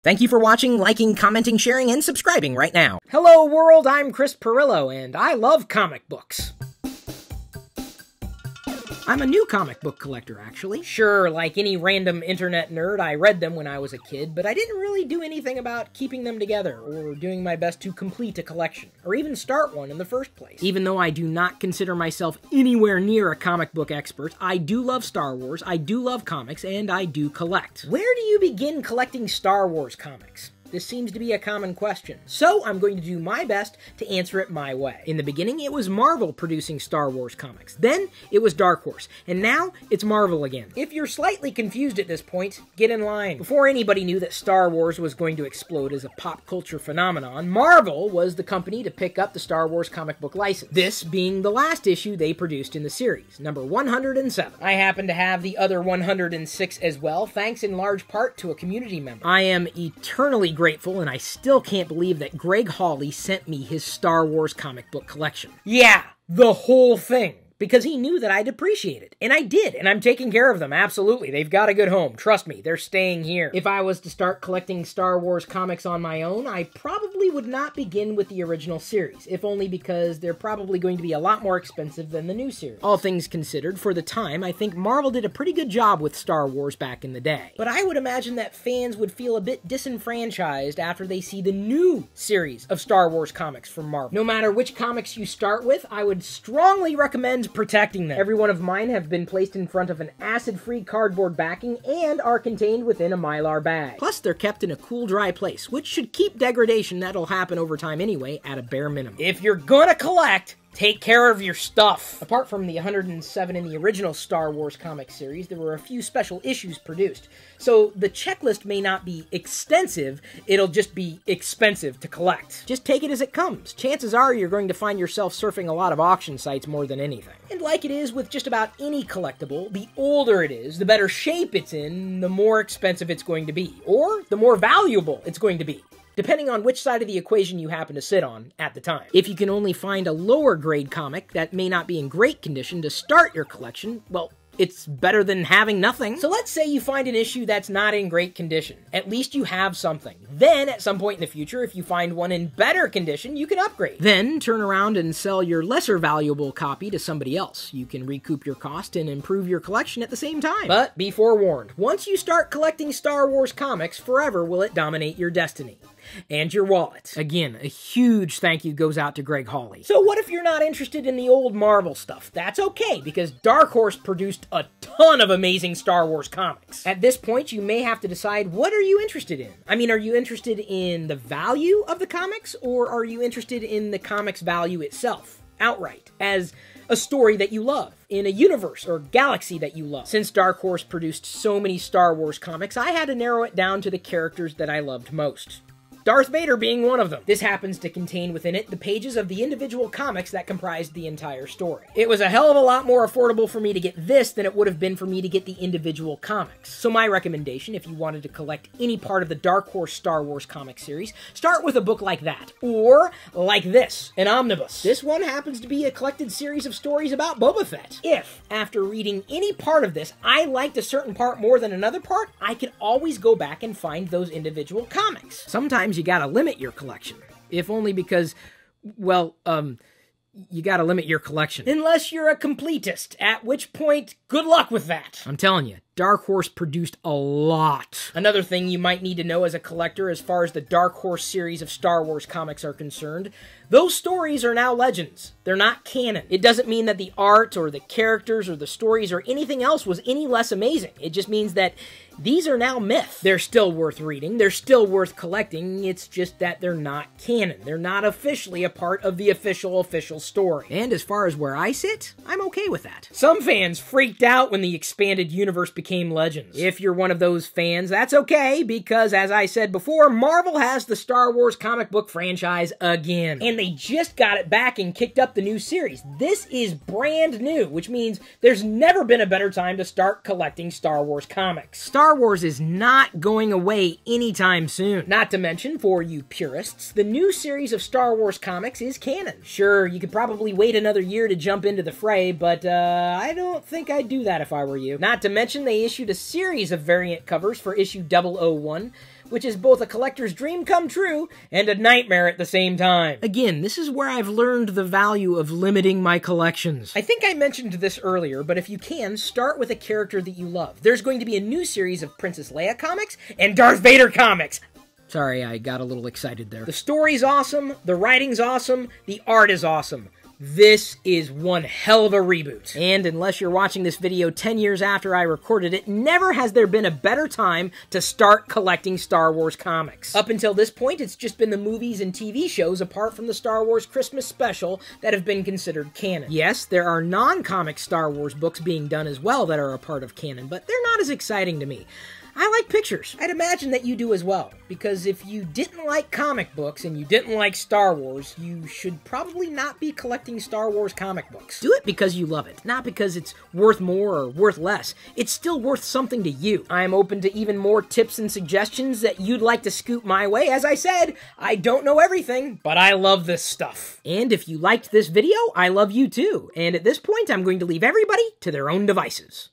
Thank you for watching, liking, commenting, sharing, and subscribing right now. Hello world, I'm Chris Pirillo, and I love comic books. I'm a new comic book collector, actually. Sure, like any random internet nerd, I read them when I was a kid, but I didn't really do anything about keeping them together, or doing my best to complete a collection, or even start one in the first place. Even though I do not consider myself anywhere near a comic book expert, I do love Star Wars, I do love comics, and I do collect. Where do you begin collecting Star Wars comics? This seems to be a common question, so I'm going to do my best to answer it my way. In the beginning, it was Marvel producing Star Wars comics. Then, it was Dark Horse. And now, it's Marvel again. If you're slightly confused at this point, get in line. Before anybody knew that Star Wars was going to explode as a pop culture phenomenon, Marvel was the company to pick up the Star Wars comic book license. This being the last issue they produced in the series, number 107. I happen to have the other 106 as well, thanks in large part to a community member. I am eternally grateful, and I still can't believe that Greg Hawley sent me his Star Wars comic book collection. Yeah, the whole thing. Because he knew that I'd appreciate it. And I did, and I'm taking care of them, absolutely. They've got a good home, trust me, they're staying here. If I was to start collecting Star Wars comics on my own, I probably would not begin with the original series, if only because they're probably going to be a lot more expensive than the new series. All things considered, for the time, I think Marvel did a pretty good job with Star Wars back in the day. But I would imagine that fans would feel a bit disenfranchised after they see the new series of Star Wars comics from Marvel. No matter which comics you start with, I would strongly recommend protecting them. Every one of mine have been placed in front of an acid-free cardboard backing and are contained within a Mylar bag. Plus, they're kept in a cool, dry place, which should keep degradation that'll happen over time anyway at a bare minimum. If you're gonna collect, take care of your stuff. Apart from the 107 in the original Star Wars comic series, there were a few special issues produced. So the checklist may not be extensive, it'll just be expensive to collect. Just take it as it comes. Chances are you're going to find yourself surfing a lot of auction sites more than anything. And like it is with just about any collectible, the older it is, the better shape it's in, the more expensive it's going to be. Or the more valuable it's going to be, depending on which side of the equation you happen to sit on at the time. If you can only find a lower grade comic that may not be in great condition to start your collection, well, it's better than having nothing. So let's say you find an issue that's not in great condition. At least you have something. Then, at some point in the future, if you find one in better condition, you can upgrade. Then, turn around and sell your lesser valuable copy to somebody else. You can recoup your cost and improve your collection at the same time. But be forewarned, once you start collecting Star Wars comics, forever will it dominate your destiny. And your wallet. Again, a huge thank you goes out to Greg Hawley. So what if you're not interested in the old Marvel stuff? That's okay, because Dark Horse produced a ton of amazing Star Wars comics. At this point, you may have to decide, what are you interested in? I mean, are you interested in the value of the comics, or are you interested in the comics value itself, outright, as a story that you love, in a universe or galaxy that you love? Since Dark Horse produced so many Star Wars comics, I had to narrow it down to the characters that I loved most. Darth Vader being one of them. This happens to contain within it the pages of the individual comics that comprised the entire story. It was a hell of a lot more affordable for me to get this than it would have been for me to get the individual comics. So my recommendation, if you wanted to collect any part of the Dark Horse Star Wars comic series, start with a book like that. Or like this, an omnibus. This one happens to be a collected series of stories about Boba Fett. If, after reading any part of this, I liked a certain part more than another part, I can always go back and find those individual comics. Sometimes you gotta limit your collection, if only because, well, you gotta limit your collection. Unless you're a completist, at which point, good luck with that. I'm telling you, Dark Horse produced a lot. Another thing you might need to know as a collector as far as the Dark Horse series of Star Wars comics are concerned, those stories are now legends. They're not canon. It doesn't mean that the art or the characters or the stories or anything else was any less amazing. It just means that these are now myth. They're still worth reading. They're still worth collecting. It's just that they're not canon. They're not officially a part of the official story. And as far as where I sit, I'm okay with that. Some fans freaked out when the expanded universe became legends. If you're one of those fans, that's okay, because as I said before, Marvel has the Star Wars comic book franchise again. And they just got it back and kicked up the new series. This is brand new, which means there's never been a better time to start collecting Star Wars comics. Star Wars is not going away anytime soon. Not to mention, for you purists, the new series of Star Wars comics is canon. Sure, you could probably wait another year to jump into the fray, but I don't think I'd do that if I were you. Not to mention, they issued a series of variant covers for issue 001, which is both a collector's dream come true and a nightmare at the same time. Again, this is where I've learned the value of limiting my collections. I think I mentioned this earlier, but if you can, start with a character that you love. There's going to be a new series of Princess Leia comics and Darth Vader comics. Sorry, I got a little excited there. The story's awesome, the writing's awesome, the art is awesome. This is one hell of a reboot. And unless you're watching this video 10 years after I recorded it, never has there been a better time to start collecting Star Wars comics. Up until this point, it's just been the movies and TV shows, apart from the Star Wars Christmas special, that have been considered canon. Yes, there are non-comic Star Wars books being done as well that are a part of canon, but they're not as exciting to me. I like pictures. I'd imagine that you do as well, because if you didn't like comic books and you didn't like Star Wars, you should probably not be collecting Star Wars comic books. Do it because you love it, not because it's worth more or worth less. It's still worth something to you. I'm open to even more tips and suggestions that you'd like to scoot my way. As I said, I don't know everything, but I love this stuff. And if you liked this video, I love you too. And at this point, I'm going to leave everybody to their own devices.